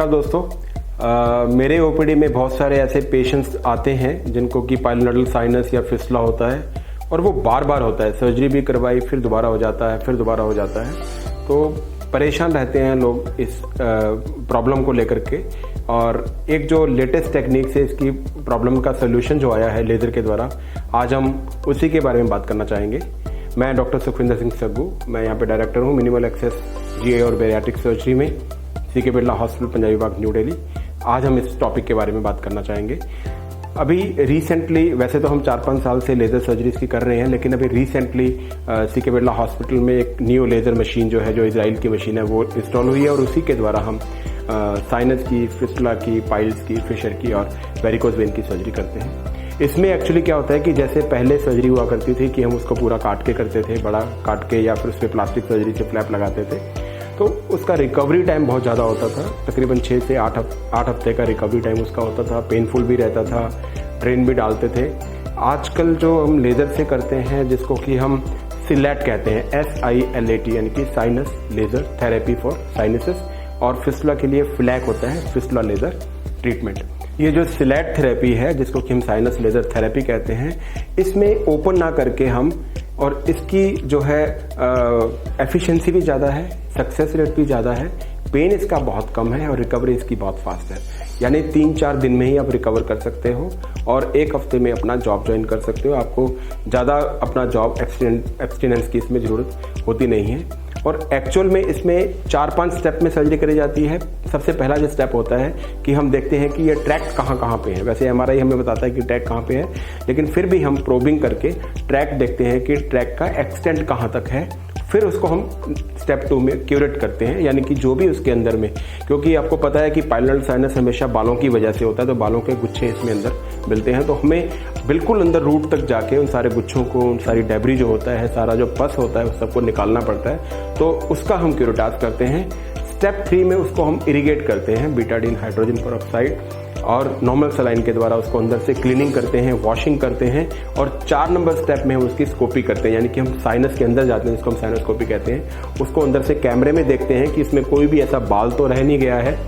नमस्कार दोस्तों। मेरे ओपीडी में बहुत सारे ऐसे पेशेंट्स आते हैं जिनको कि पाइलोनोडल साइनस या फिस्टुला होता है और वो बार बार होता है। सर्जरी भी करवाई, फिर दोबारा हो जाता है, फिर दोबारा हो जाता है। तो परेशान रहते हैं लोग इस प्रॉब्लम को लेकर के। और एक जो लेटेस्ट टेक्निक से इसकी प्रॉब्लम का सोल्यूशन जो आया है लेजर के द्वारा, आज हम उसी के बारे में बात करना चाहेंगे। मैं डॉक्टर सुखविंदर सिंह सग्गू, मैं यहाँ पे डायरेक्टर हूँ मिनिमल एक्सेस जीए और बेरियाट्रिक सर्जरी में सीके बिरला हॉस्पिटल, पंजाबी बाग, न्यू दिल्ली। आज हम इस टॉपिक के बारे में बात करना चाहेंगे। अभी रिसेंटली, वैसे तो हम 4-5 साल से लेजर सर्जरीज की कर रहे हैं, लेकिन अभी रिसेंटली सीके बिरला हॉस्पिटल में एक न्यू लेजर मशीन जो है, जो इजराइल की मशीन है, वो इंस्टॉल हुई है और उसी के द्वारा हम साइनस की, फिस्टुला की, पाइल्स की, फिशर की और वेरिकोज वेन की सर्जरी करते हैं। इसमें एक्चुअली क्या होता है कि जैसे पहले सर्जरी हुआ करती थी कि हम उसको पूरा काट के करते थे, बड़ा काट के, या फिर उस पर प्लास्टिक सर्जरी से फ्लैप लगाते थे, तो उसका रिकवरी टाइम बहुत ज़्यादा होता था। तकरीबन 6 से 8 हफ्ते का रिकवरी टाइम उसका होता था। पेनफुल भी रहता था, ड्रेन भी डालते थे। आजकल जो हम लेजर से करते हैं, जिसको कि हम सिलैट कहते हैं, SILAT, यानी कि sinus laser therapy for sinuses, और फिस्टुला के लिए फ्लैक होता है फिस्टुला लेजर ट्रीटमेंट। ये जो सिलैट थेरेपी है, जिसको कि हम साइनस लेजर थेरेपी कहते हैं, इसमें ओपन ना करके हम, और इसकी जो है एफिशिएंसी भी ज़्यादा है, सक्सेस रेट भी ज़्यादा है, पेन इसका बहुत कम है और रिकवरी इसकी बहुत फास्ट है। यानी 3-4 दिन में ही आप रिकवर कर सकते हो और 1 हफ्ते में अपना जॉब ज्वाइन कर सकते हो। आपको ज़्यादा अपना जॉब एब्सटिनेंस की इसमें ज़रूरत होती नहीं है। और एक्चुअल में इसमें 4-5 स्टेप में सर्जरी करी जाती है। सबसे पहला जो स्टेप होता है कि हम देखते हैं कि ये ट्रैक कहाँ पे है। वैसे MRI हमें बताता है कि ट्रैक कहाँ पे है, लेकिन फिर भी हम प्रोबिंग करके ट्रैक देखते हैं कि ट्रैक का एक्सटेंट कहाँ तक है। फिर उसको हम स्टेप 2 में क्यूरेट करते हैं, यानी कि जो भी उसके अंदर में, क्योंकि आपको पता है कि पाइलोनोडल साइनस हमेशा बालों की वजह से होता है, तो बालों के गुच्छे इसमें अंदर मिलते हैं। तो हमें बिल्कुल अंदर रूट तक जाके उन सारे गुच्छों को, उन सारी डेब्री जो होता है, सारा जो पस होता है, उस सबको निकालना पड़ता है। तो उसका हम क्यूरेटाज करते हैं। स्टेप 3 में उसको हम इरिगेट करते हैं बीटाडीन हाइड्रोजन पेरोक्साइड और नॉर्मल सलाइन के द्वारा उसको अंदर से क्लीनिंग करते हैं, वॉशिंग करते हैं। और 4 नंबर स्टेप में हम उसकी स्कोपी करते हैं, यानी कि हम साइनस के अंदर जाते हैं, जिसको हम साइनोस्कोपी कहते हैं। उसको अंदर से कैमरे में देखते हैं कि इसमें कोई भी ऐसा बाल तो रह नहीं गया है,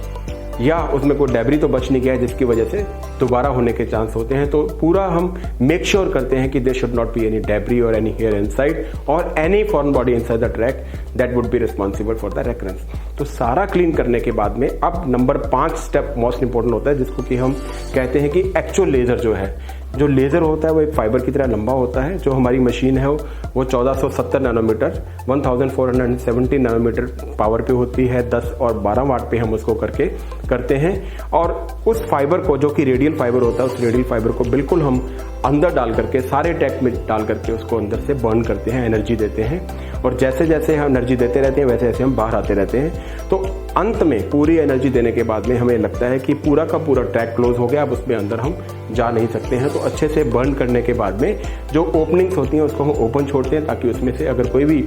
या उसमें कोई डेब्री तो बच नहीं गया है जिसकी वजह से दोबारा होने के चांस होते हैं। तो पूरा हम मेक श्योर करते हैं कि there should not be any debris और एनी हेयर इनसाइड और any foreign body inside the track that would be responsible for the recurrence. तो सारा क्लीन करने के बाद में अब नंबर 5 स्टेप मोस्ट इंपॉर्टेंट होता है, जिसको कि हम कहते हैं कि एक्चुअल लेजर जो है, जो लेजर होता है वो एक फाइबर की तरह लंबा होता है। जो हमारी मशीन है वो 1470 नैनोमीटर 1470 नैनोमीटर पावर पे होती है। 10 और 12 वाट पे हम उसको करते हैं। और उस फाइबर को, जो कि रेडियल फाइबर होता है, उस रेडियल फाइबर को बिल्कुल हम अंदर डाल करके, सारे टैक में डाल करके उसको अंदर से बर्न करते हैं, एनर्जी देते हैं। और जैसे जैसे हम एनर्जी देते रहते हैं, वैसे वैसे हम बाहर आते रहते हैं। तो अंत में पूरी एनर्जी देने के बाद में हमें लगता है कि पूरा का पूरा ट्रैक क्लोज हो गया, अब उसमें अंदर हम जा नहीं सकते हैं। तो अच्छे से बर्न करने के बाद में जो ओपनिंग्स होती हैं उसको हम ओपन छोड़ते हैं, ताकि उसमें से अगर कोई भी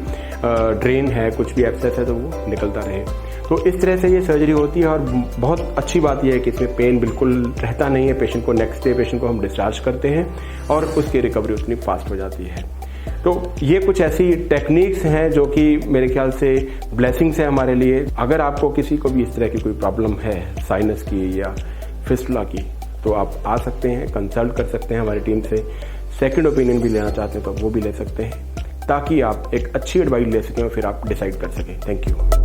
ड्रेन है, कुछ भी एक्सेस है, तो वो निकलता रहे। तो इस तरह से ये सर्जरी होती है। और बहुत अच्छी बात यह है कि इसमें पेन बिल्कुल रहता नहीं है। पेशेंट को नेक्स्ट डे पेशेंट को हम डिस्चार्ज करते हैं और उसकी रिकवरी उतनी फास्ट हो जाती है। तो ये कुछ ऐसी टेक्निक्स हैं जो कि मेरे ख्याल से ब्लेसिंग्स है हमारे लिए। अगर आपको किसी को भी इस तरह की कोई प्रॉब्लम है, साइनस की या फिस्टुला की, तो आप आ सकते हैं, कंसल्ट कर सकते हैं हमारी टीम से। सेकंड ओपिनियन भी लेना चाहते हैं तो वो भी ले सकते हैं, ताकि आप एक अच्छी एडवाइस ले सकें और फिर आप डिसाइड कर सकें। Thank you.